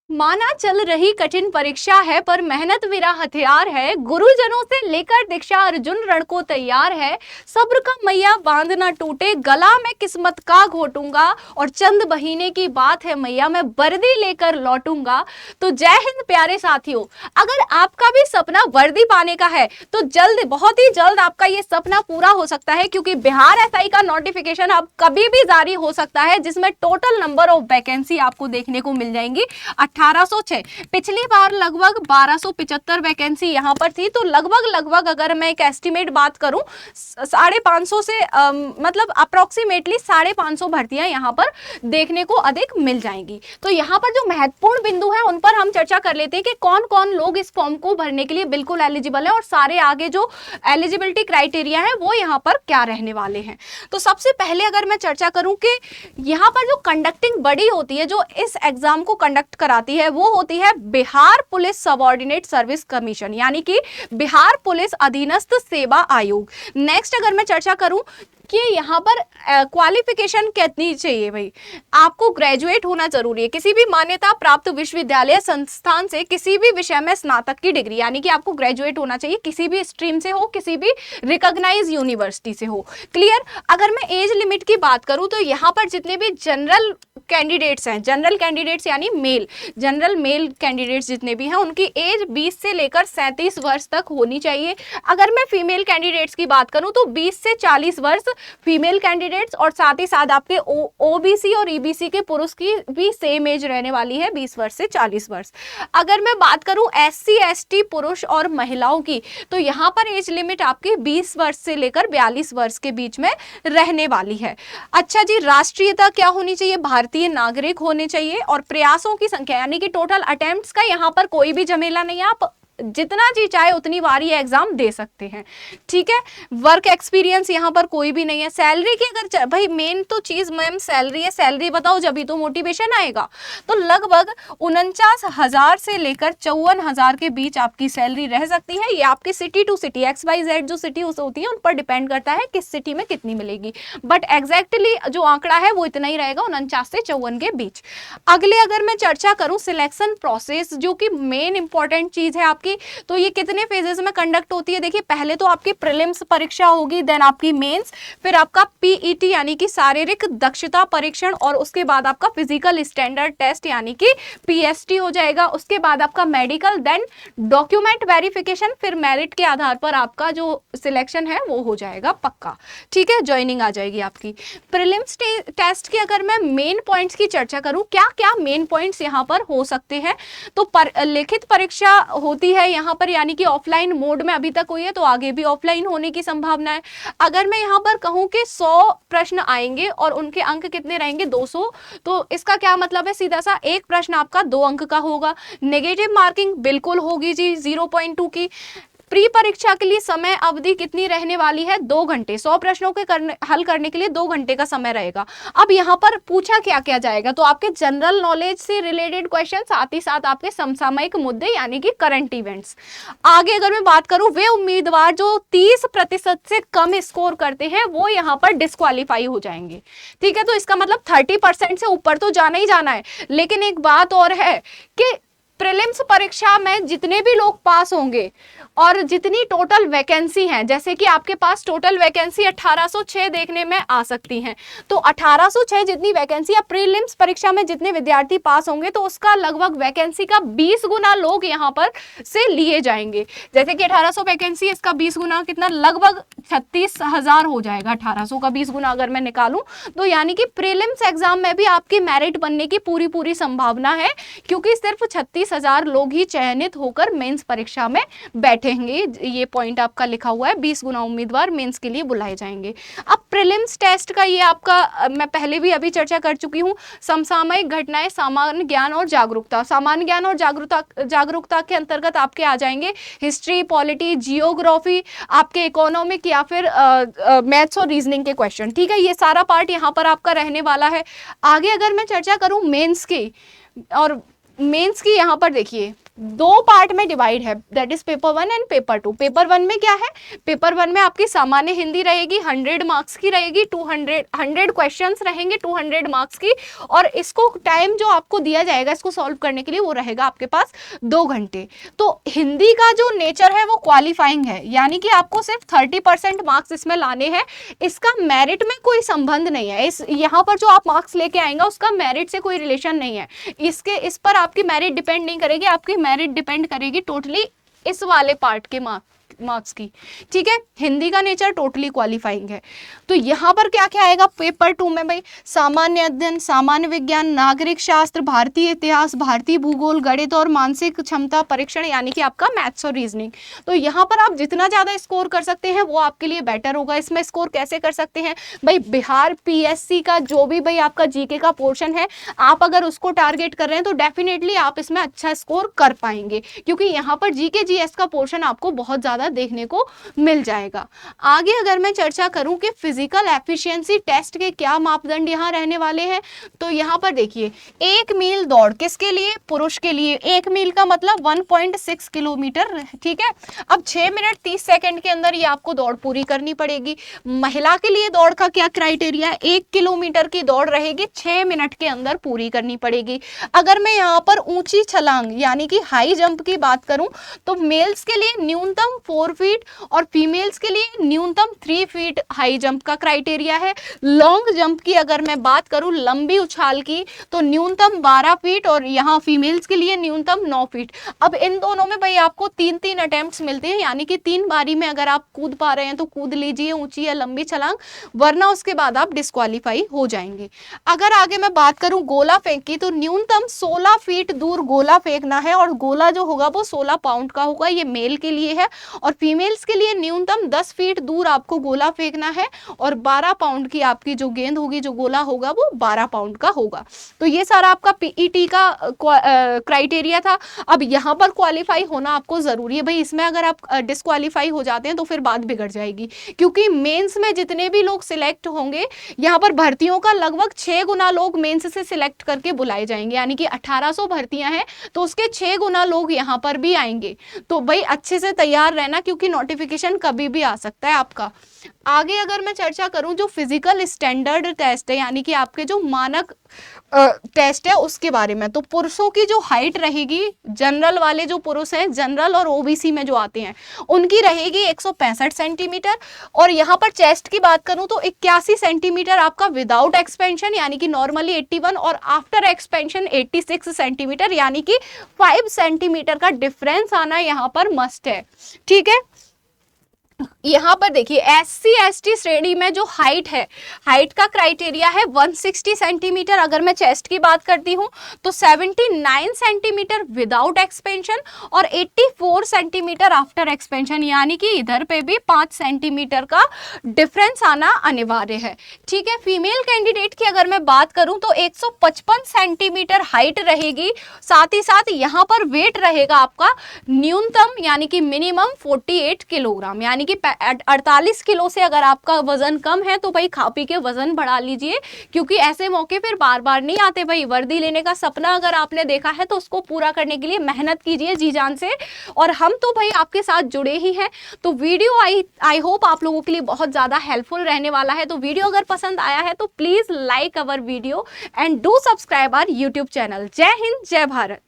माना चल रही कठिन परीक्षा है पर मेहनत मेरा हथियार है, गुरुजनों से लेकर दीक्षा अर्जुन रण को तैयार है। सब्र का मैया बांध ना टूटे, गला में किस्मत का घोटूंगा और चंद महीने की बात है मैया मैं वर्दी लेकर लौटूंगा। तो जय हिंद प्यारे साथियों, अगर आपका भी सपना वर्दी पाने का है तो जल्द, बहुत ही जल्द आपका ये सपना पूरा हो सकता है, क्योंकि बिहार एसआई का नोटिफिकेशन अब कभी भी जारी हो सकता है, जिसमें टोटल नंबर ऑफ वैकेंसी आपको देखने को मिल जाएंगी 1806। पिछली बार लगभग 1275 वैकेंसी यहां पर थी, तो लगभग अगर मैं एक एस्टिमेट बात करूं 550 से मतलब अप्रोक्सीमेटली 550 भर्तियां यहां पर देखने को अधिक मिल जाएंगी। तो यहां पर जो महत्वपूर्ण बिंदु है उन पर हम चर्चा कर लेते हैं कि कौन कौन लोग इस फॉर्म को भरने के लिए बिल्कुल एलिजिबल है और सारे आगे जो एलिजिबिलिटी क्राइटेरिया है वो यहाँ पर क्या रहने वाले हैं। तो सबसे पहले अगर मैं चर्चा करूं कि यहाँ पर जो कंडक्टिंग बॉडी होती है जो इस एग्जाम को कंडक्ट कराती है वो होती है Bihar police subordinate service commission, यानी कि बिहार पुलिस अधीनस्थ सेवा आयोग। नेक्स्ट अगर मैं चर्चा करूं कि यहाँ पर क्वालिफिकेशन कितनी चाहिए, भाई आपको ग्रेजुएट होना जरूरी है, किसी भी मान्यता प्राप्त विश्वविद्यालय संस्थान से किसी भी विषय में स्नातक की डिग्री, यानी कि आपको ग्रेजुएट होना चाहिए, किसी भी स्ट्रीम से हो, किसी भी रिकॉग्नाइज यूनिवर्सिटी से हो। क्लियर। अगर मैं एज लिमिट की बात करूं तो यहाँ पर जितने भी जनरल कैंडिडेट्स हैं, जनरल कैंडिडेट्स यानी मेल, जनरल मेल कैंडिडेट्स जितने भी हैं उनकी एज 20 से लेकर 37 वर्ष तक होनी चाहिए। अगर मैं फीमेल कैंडिडेट्स की बात करूं तो 20 से 40 वर्ष फीमेल कैंडिडेट्स, और साथ ही साथ आपके ओबीसी और ईबीसी के पुरुष की भी सेम एज रहने वाली है 20 वर्ष से 40 वर्ष। अगर मैं बात करूं एससी एसटी पुरुष और महिलाओं की तो यहाँ पर एज लिमिट आपकी 20 वर्ष से लेकर 42 वर्ष के बीच में रहने वाली है। अच्छा जी, राष्ट्रीयता क्या होनी चाहिए? भारतीय नागरिक होने चाहिए। और प्रयासों की संख्या यानी कि टोटल अटेम्प्ट्स का यहाँ पर कोई भी झमेला नहीं है, आप जितना जी चाहे उतनी बार ये एग्जाम दे सकते हैं। ठीक है। वर्क एक्सपीरियंस यहाँ पर कोई भी नहीं है। सैलरी की अगर भाई मेन तो चीज मैम सैलरी है, सैलरी बताओ जब ही तो मोटिवेशन आएगा। तो लगभग 49,000 से लेकर 54,000 के बीच आपकी सैलरी रह सकती है। ये आपकी सिटी टू सिटी XYZ जो सिटी होती है उन पर डिपेंड करता है किस सिटी में कितनी मिलेगी, बट एग्जैक्टली जो आंकड़ा है वो इतना ही रहेगा 49 से 54 के बीच। अगले अगर मैं चर्चा करूं सिलेक्शन प्रोसेस, जो कि मेन इंपॉर्टेंट चीज है आपकी, तो ये कितने फेजेस में कंडक्ट होती है? देखिए पहले तो आपकी प्रीलिम्स परीक्षा होगी, देन आपकी मेंस, फिर आपका पीईटी यानी कि शारीरिक दक्षता परीक्षण, और उसके बाद आपका फिजिकल स्टैंडर्ड टेस्ट यानी कि पीएसटी हो जाएगा। उसके बाद आपका मेडिकल, देन डॉक्यूमेंट वेरिफिकेशन, फिर मेरिट के आधार पर आपका जो सिलेक्शन है वो हो जाएगा पक्का। ठीक है, ज्वाइनिंग आ जाएगी आपकी। प्रीलिम्स टेस्ट की अगर मैं मेन पॉइंट्स की चर्चा करूं, क्या क्या मेन पॉइंट्स यहां पर हो सकते हैं, तो लिखित परीक्षा होती है यहाँ पर, यानी कि ऑफलाइन मोड में अभी तक हुई है, तो आगे भी ऑफलाइन होने की संभावना है। अगर मैं यहाँ पर कहूँ कि 100 प्रश्न आएंगे और उनके अंक कितने रहेंगे? 200, तो इसका क्या मतलब है? सीधा सा एक प्रश्न आपका 2 अंक का होगा। नेगेटिव मार्किंग बिल्कुल होगी जी 0.2 की। प्री परीक्षा के लिए समय अवधि कितनी रहने वाली है? 2 घंटे। 100 प्रश्नों के हल करने के लिए 2 घंटे का समय रहेगा। अब यहाँ पर पूछा क्या क्या जाएगा, तो आपके जनरल नॉलेज से रिलेटेड क्वेश्चन, साथ ही साथ आपके समसामयिक मुद्दे यानी कि करंट इवेंट्स। आगे अगर मैं बात करूं, वे उम्मीदवार जो 30% से कम स्कोर करते हैं वो यहाँ पर डिस्क्वालीफाई हो जाएंगे। ठीक है, तो इसका मतलब 30% से ऊपर तो जाना ही जाना है। लेकिन एक बात और है कि प्रीलिम्स परीक्षा में जितने भी लोग पास होंगे और जितनी टोटल वैकेंसी हैं, जैसे कि आपके पास टोटल वैकेंसी 1806 देखने में आ सकती हैं, तो 1806 जितनी वैकेंसी या प्रीलिम्स परीक्षा में जितने विद्यार्थी पास होंगे तो उसका लगभग वैकेंसी का 20 गुना लोग यहाँ पर से लिए जाएंगे। जैसे कि 1800 वैकेंसी, इसका 20 गुना कितना? लगभग 36,000 हो जाएगा। 1800 का 20 गुना अगर मैं निकालूं तो यानी कि प्रीलिम्स एग्जाम में भी आपकी मेरिट बनने की पूरी संभावना है, क्योंकि सिर्फ 36,000 लोग ही चयनित होकर मेंस परीक्षा में बैठेंगे। ये पॉइंट आपका लिखा हुआ है, 20 गुना उम्मीदवार मेंस के लिए बुलाए जाएंगे। अब प्रीलिम्स टेस्ट का ये आपका मैं पहले भी अभी चर्चा कर चुकी हूँ, समसामयिक घटनाएं, सामान्य ज्ञान और जागरूकता। सामान्य ज्ञान और जागरूकता के अंतर्गत आपके आ जाएंगे हिस्ट्री, पॉलिटी, जियोग्राफी, आपके इकोनॉमिक या फिर मैथ्स और रीजनिंग के क्वेश्चन। ठीक है, ये सारा पार्ट यहाँ पर आपका रहने वाला है। आगे अगर मैं चर्चा करूँ मेंस की, और मेंस की यहाँ पर देखिए दो पार्ट में डिवाइड है, that is paper 1 and paper 2। Paper 1 में क्या है, पेपर 1 में आपकी सामान्य हिंदी रहेगी, 100 मार्क्स की रहेगी, 100 क्वेश्चंस रहेंगे 200 मार्क्स की, और इसको टाइम जो आपको दिया जाएगा इसको सॉल्व करने के लिए वो रहेगा आपके पास 2 घंटे। तो हिंदी का जो नेचर है वो क्वालिफाइंग है, यानी कि आपको सिर्फ 30% मार्क्स इसमें लाने हैं, इसका मेरिट में कोई संबंध नहीं है। इस यहाँ पर जो आप मार्क्स लेके आएंगे उसका मेरिट से कोई रिलेशन नहीं है, इस पर आपकी मेरिट डिपेंड नहीं करेगी, आपकी मेरिट डिपेंड करेगी टोटली इस वाले पार्ट के मार्क्स की। ठीक है, हिंदी का नेचर टोटली क्वालिफाइंग है। तो यहाँ पर क्या क्या आएगा पेपर 2 में भाई, सामान्य अध्ययन, सामान्य विज्ञान, नागरिक शास्त्र, भारतीय इतिहास, भारतीय भूगोल, गणित और मानसिक क्षमता परीक्षण, यानी कि आपका मैथ्स और रीजनिंग। तो यहाँ पर आप जितना ज्यादा स्कोर कर सकते हैं वो आपके लिए बेटर होगा। इसमें स्कोर कैसे कर सकते हैं भाई, बिहार PSC का जो भी भाई आपका जीके का पोर्शन है, आप अगर उसको टारगेट कर रहे हैं तो डेफिनेटली आप इसमें अच्छा स्कोर कर पाएंगे, क्योंकि यहाँ पर GK GS का पोर्शन आपको बहुत ज्यादा देखने को मिल जाएगा। आगे अगर मैं चर्चा करूं कि फिजिकल एफिशिएंसी टेस्ट के क्या मापदंड यहां रहने वाले हैं, तो यहां पर देखिए 1 मील दौड़ किसके लिए, पुरुष के लिए। 1 मील का मतलब 1.6 किलोमीटर। ठीक है, अब 6 मिनट 30 सेकंड के अंदर ये आपको दौड़ पूरी करनी पड़ेगी। महिला के लिए दौड़ का क्या क्राइटेरिया है, 1 किलोमीटर की दौड़ रहेगी, 6 मिनट के अंदर पूरी करनी पड़ेगी। अगर मैं यहाँ पर ऊंची छलांग यानी कि हाई जंप की बात करूं तो मेल्स के लिए न्यूनतम 4 फीट और फीमेल्स के लिए न्यूनतम 3 फीट हाई जंप का क्राइटेरिया है। लॉन्ग जंप की अगर मैं बात करूं, लंबी उछाल की, तो न्यूनतम 12 फीट और यहाँ फीमेल्स के लिए न्यूनतम 9 फीट। अब इन दोनों में भाई आपको 3-3 अटेम्प्ट्स मिलते हैं, यानी कि 3 बारी में अगर आप कूद पा रहे हैं तो कूद लीजिए ऊंची या लंबी छलांग, वरना उसके बाद आप डिस्क्वालीफाई हो जाएंगे। अगर आगे मैं बात करूं गोला फेंक की, तो न्यूनतम 16 फीट दूर गोला फेंकना है और गोला जो होगा वो 16 पाउंड का होगा, ये मेल के लिए है। और फीमेल्स के लिए न्यूनतम 10 फीट दूर आपको गोला फेंकना है और 12 पाउंड की आपकी जो गेंद होगी, जो गोला होगा वो 12 पाउंड का होगा। तो ये सारा आपका PET का क्राइटेरिया था। अब यहाँ पर क्वालिफाई होना आपको जरूरी है भाई, इसमें अगर आप डिस्क्वालीफाई हो जाते हैं तो फिर बात बिगड़ जाएगी, क्योंकि मेंस में जितने भी लोग सिलेक्ट होंगे, यहाँ पर भर्तियों का लगभग 6 गुना लोग मेंस से सिलेक्ट करके बुलाए जाएंगे, यानी कि 1800 भर्तियां हैं तो उसके 6 गुना लोग यहाँ पर भी आएंगे। तो भाई अच्छे से तैयार रहना, क्योंकि नोटिफिकेशन कभी भी आ सकता है आपका। आगे अगर मैं चर्चा करूं जो फिजिकल स्टैंडर्ड टेस्ट है, यानी कि आपके जो मानक टेस्ट है उसके बारे में, तो पुरुषों की जो हाइट रहेगी, जनरल वाले जो पुरुष हैं, जनरल और OBC में जो आते हैं, उनकी रहेगी 165 सेंटीमीटर। और यहाँ पर चेस्ट की बात करूं तो 81 सेंटीमीटर आपका विदाउट एक्सपेंशन, यानी कि नॉर्मली 81 और आफ्टर एक्सपेंशन 86 सेंटीमीटर, यानी कि 5 सेंटीमीटर का डिफरेंस आना यहाँ पर मस्ट है। ठीक है, यहाँ पर देखिए SC ST श्रेणी में जो हाइट है, हाइट का क्राइटेरिया है 160 सेंटीमीटर। अगर मैं चेस्ट की बात करती हूँ तो 79 सेंटीमीटर विदाउट एक्सपेंशन और 84 सेंटीमीटर आफ्टर एक्सपेंशन, यानी कि इधर पे भी 5 सेंटीमीटर का डिफरेंस आना अनिवार्य है। ठीक है, फीमेल कैंडिडेट की अगर मैं बात करूँ तो 155 सेंटीमीटर हाइट रहेगी, साथ ही साथ यहाँ पर वेट रहेगा आपका न्यूनतम यानी कि मिनिमम 48 किलोग्राम, यानी कि 48 किलो से अगर आपका वजन कम है तो भाई खा पी के वजन बढ़ा लीजिए, क्योंकि ऐसे मौके फिर बार बार नहीं आते भाई। वर्दी लेने का सपना अगर आपने देखा है तो उसको पूरा करने के लिए मेहनत कीजिए जी जान से, और हम तो भाई आपके साथ जुड़े ही हैं। तो वीडियो आई होप आप लोगों के लिए बहुत ज़्यादा हेल्पफुल रहने वाला है। तो वीडियो अगर पसंद आया है तो please like our video and do subscribe our YouTube channel. जय हिंद, जय भारत।